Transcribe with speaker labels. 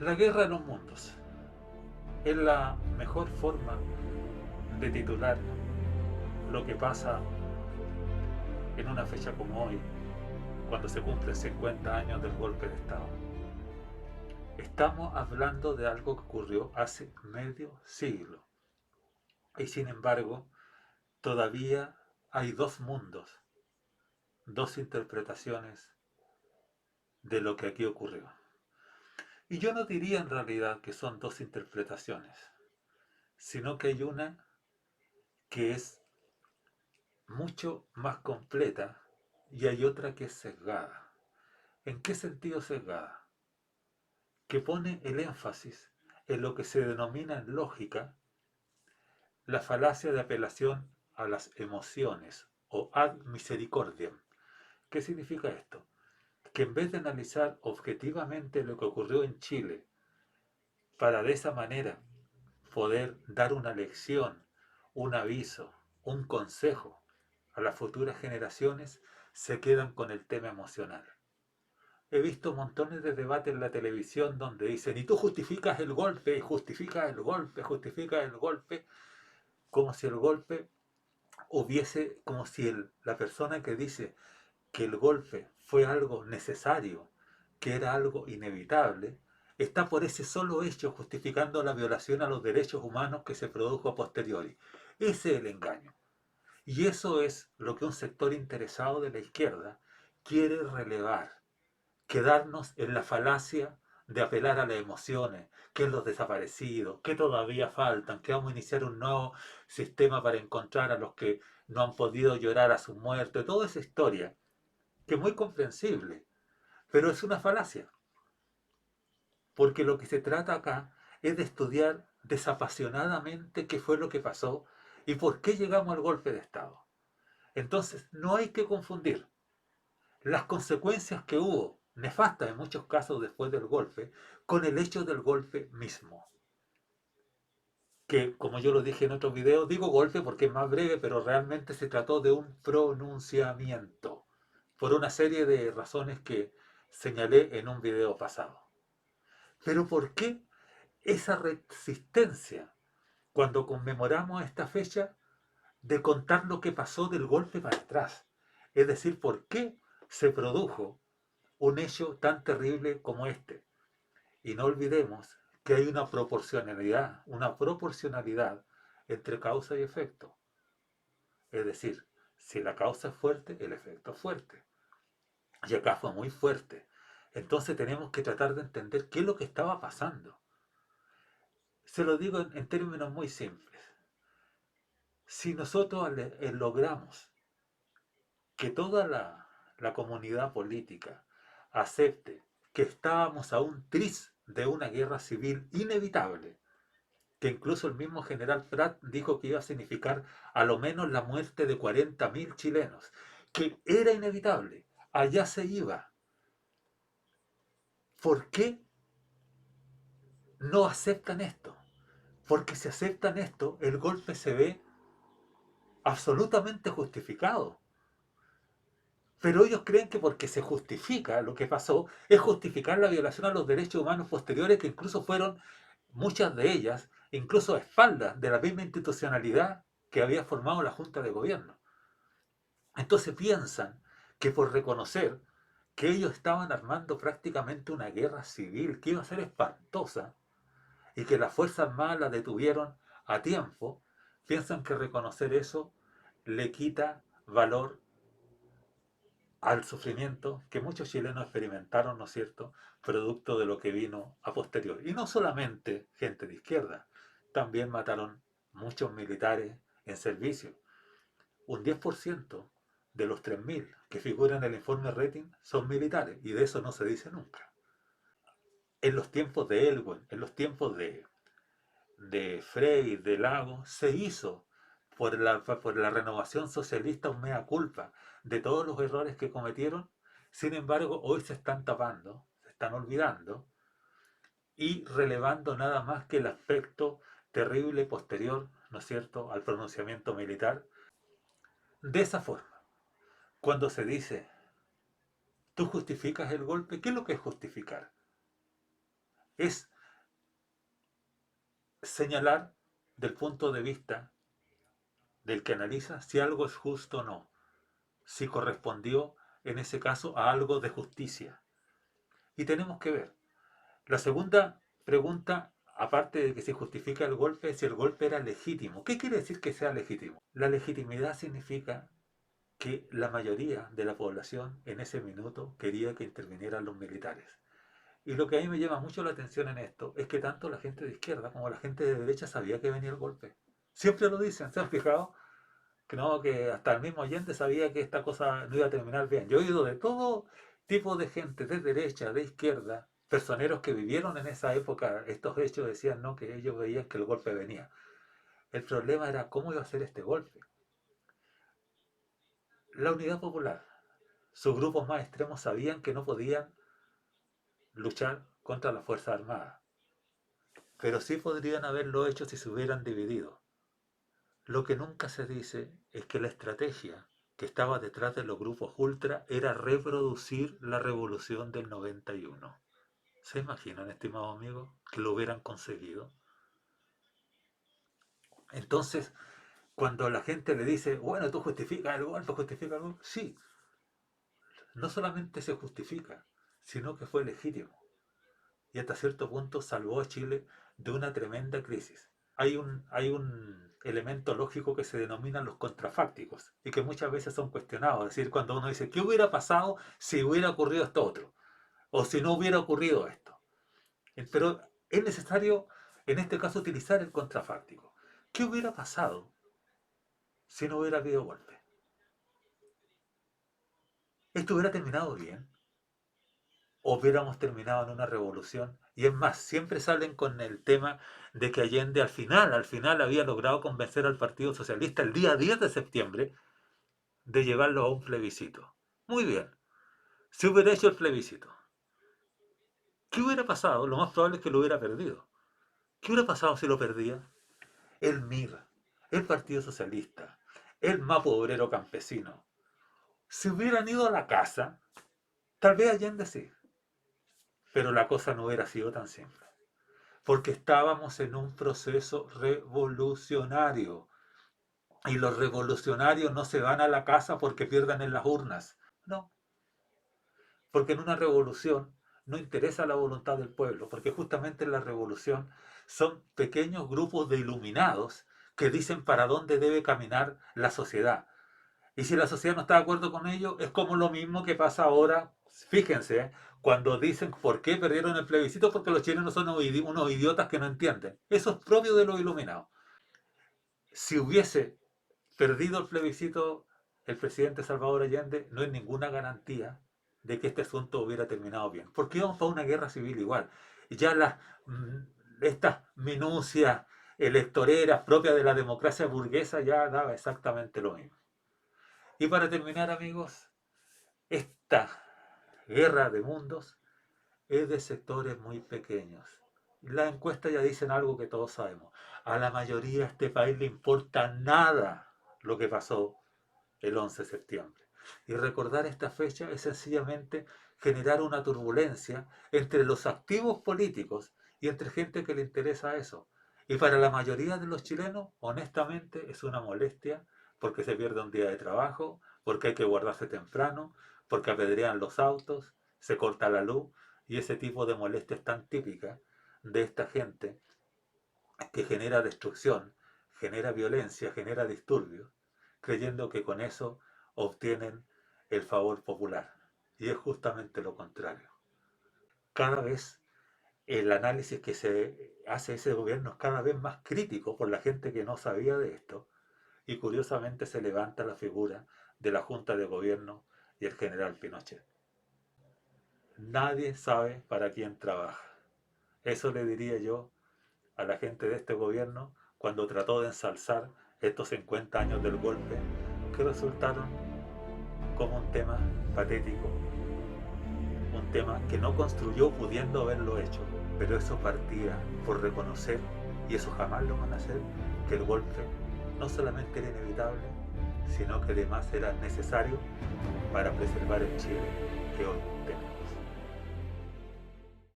Speaker 1: La guerra de los mundos es la mejor forma de titular lo que pasa en una fecha como hoy, cuando se cumplen 50 años del golpe de Estado. Estamos hablando de algo que ocurrió hace medio siglo. Y sin embargo, todavía hay dos mundos, dos interpretaciones de lo que aquí ocurrió. Y yo no diría en realidad que son dos interpretaciones, sino que hay una que es mucho más completa y hay otra que es sesgada. ¿En qué sentido sesgada? Que pone el énfasis en lo que se denomina en lógica la falacia de apelación a las emociones o ad misericordiam. ¿Qué significa esto? Que en vez de analizar objetivamente lo que ocurrió en Chile para de esa manera poder dar una lección, un aviso, un consejo a las futuras generaciones, se quedan con el tema emocional. He visto montones de debates en la televisión donde dicen, y tú justificas el golpe, y justificas el golpe, justificas el golpe, como si el golpe hubiese, como si la persona que dice que el golpe fue algo necesario, que era algo inevitable, está por ese solo hecho justificando la violación a los derechos humanos que se produjo a posteriori. Ese es el engaño. Y eso es lo que un sector interesado de la izquierda quiere relevar, quedarnos en la falacia de apelar a las emociones, que es los desaparecidos, que todavía faltan, que vamos a iniciar un nuevo sistema para encontrar a los que no han podido llorar a su muerte, toda esa historia, que es muy comprensible, pero es una falacia, porque lo que se trata acá es de estudiar desapasionadamente qué fue lo que pasó y por qué llegamos al golpe de Estado. Entonces, no hay que confundir las consecuencias que hubo, nefastas en muchos casos después del golpe, con el hecho del golpe mismo. Que, como yo lo dije en otro video, digo golpe porque es más breve, pero realmente se trató de un pronunciamiento, por una serie de razones que señalé en un video pasado. Pero ¿por qué esa resistencia cuando conmemoramos esta fecha de contar lo que pasó del golpe para atrás? Es decir, ¿por qué se produjo un hecho tan terrible como este? Y no olvidemos que hay una proporcionalidad entre causa y efecto. Es decir, si la causa es fuerte, el efecto es fuerte. Y acá fue muy fuerte. Entonces tenemos que tratar de entender qué es lo que estaba pasando. Se lo digo en términos muy simples. Si nosotros logramos que toda la comunidad política acepte que estábamos a un tris de una guerra civil inevitable, que incluso el mismo general Prat dijo que iba a significar a lo menos la muerte de 40.000 chilenos, que era inevitable, allá se iba. ¿Por qué no aceptan esto? Porque si aceptan esto, el golpe se ve absolutamente justificado. Pero ellos creen que porque se justifica lo que pasó, es justificar la violación a los derechos humanos posteriores, que incluso fueron, muchas de ellas, incluso a espaldas de la misma institucionalidad que había formado la Junta de Gobierno. Entonces piensan que por reconocer que ellos estaban armando prácticamente una guerra civil que iba a ser espantosa y que las Fuerzas Armadas la detuvieron a tiempo, piensan que reconocer eso le quita valor al sufrimiento que muchos chilenos experimentaron, ¿no es cierto?, producto de lo que vino a posteriori. Y no solamente gente de izquierda, también mataron muchos militares en servicio. Un 10% de los 3.000 que figuran en el informe Rating son militares, y de eso no se dice nunca. En los tiempos de Elwin, en los tiempos de Frey, de Lago, se hizo por la renovación socialista un mea culpa de todos los errores que cometieron. Sin embargo, hoy se están tapando, se están olvidando y relevando nada más que el aspecto terrible posterior, ¿no es cierto?, al pronunciamiento militar. De esa forma, cuando se dice, ¿tú justificas el golpe? ¿Qué es lo que es justificar? Es señalar del punto de vista del que analiza si algo es justo o no, si correspondió en ese caso a algo de justicia. Y tenemos que ver. La segunda pregunta, aparte de que se justifica el golpe, es si el golpe era legítimo. ¿Qué quiere decir que sea legítimo? La legitimidad significa que la mayoría de la población en ese minuto quería que intervinieran los militares. Y lo que a mí me llama mucho la atención en esto es que tanto la gente de izquierda como la gente de derecha sabía que venía el golpe. Siempre lo dicen, ¿se han fijado? Que no, que hasta el mismo Allende sabía que esta cosa no iba a terminar bien. Yo he oído de todo tipo de gente, de derecha, de izquierda, personeros que vivieron en esa época estos hechos, decían no, que ellos veían que el golpe venía. El problema era cómo iba a ser este golpe. La Unidad Popular, sus grupos más extremos sabían que no podían luchar contra las Fuerzas Armadas, pero sí podrían haberlo hecho si se hubieran dividido. Lo que nunca se dice es que la estrategia que estaba detrás de los grupos ultra era reproducir la revolución del 91. ¿Se imaginan, estimados amigos, que lo hubieran conseguido? Entonces, cuando la gente le dice, bueno, tú justificas el golpe, sí, no solamente se justifica, sino que fue legítimo. Y hasta cierto punto salvó a Chile de una tremenda crisis. Hay un elemento lógico que se denominan los contrafácticos y que muchas veces son cuestionados. Es decir, cuando uno dice, ¿qué hubiera pasado si hubiera ocurrido esto otro? O si no hubiera ocurrido esto. Pero es necesario, en este caso, utilizar el contrafáctico. ¿Qué hubiera pasado si no hubiera habido golpe? ¿Esto hubiera terminado bien? ¿O hubiéramos terminado en una revolución? Y es más, siempre salen con el tema de que Allende al final había logrado convencer al Partido Socialista el día 10 de septiembre de llevarlo a un plebiscito. Muy bien, si hubiera hecho el plebiscito, ¿qué hubiera pasado? Lo más probable es que lo hubiera perdido. ¿Qué hubiera pasado si lo perdía? El MIR, el Partido Socialista, el Mapo Obrero Campesino, si hubieran ido a la casa, tal vez Allende sí, pero la cosa no hubiera sido tan simple, porque estábamos en un proceso revolucionario, y los revolucionarios no se van a la casa porque pierdan en las urnas, no, porque en una revolución no interesa la voluntad del pueblo, porque justamente en la revolución son pequeños grupos de iluminados que dicen para dónde debe caminar la sociedad. Y si la sociedad no está de acuerdo con ello, es como lo mismo que pasa ahora, fíjense, cuando dicen por qué perdieron el plebiscito, porque los chilenos son unos idiotas que no entienden. Eso es propio de los iluminados. Si hubiese perdido el plebiscito el presidente Salvador Allende, no hay ninguna garantía de que este asunto hubiera terminado bien. Porque íbamos para una guerra civil igual. Y ya estas minucias electoreras propias de la democracia burguesa ya daba exactamente lo mismo. Y para terminar, amigos, esta guerra de mundos es de sectores muy pequeños. Las encuestas ya dicen algo que todos sabemos. A la mayoría de este país le importa nada lo que pasó el 11 de septiembre. Y recordar esta fecha es sencillamente generar una turbulencia entre los activos políticos y entre gente que le interesa eso. Y para la mayoría de los chilenos, honestamente, es una molestia porque se pierde un día de trabajo, porque hay que guardarse temprano, porque apedrean los autos, se corta la luz y ese tipo de molestias tan típicas de esta gente que genera destrucción, genera violencia, genera disturbios, creyendo que con eso obtienen el favor popular. Y es justamente lo contrario. Cada vez el análisis que se hace ese gobierno es cada vez más crítico por la gente que no sabía de esto, y curiosamente se levanta la figura de la Junta de Gobierno y el general Pinochet. Nadie sabe para quién trabaja. Eso le diría yo a la gente de este gobierno cuando trató de ensalzar estos 50 años del golpe, que resultaron como un tema patético, un tema que no construyó pudiendo haberlo hecho, pero eso partía por reconocer, y eso jamás lo van a hacer, que el golpe no solamente era inevitable, sino que además era necesario para preservar el Chile que hoy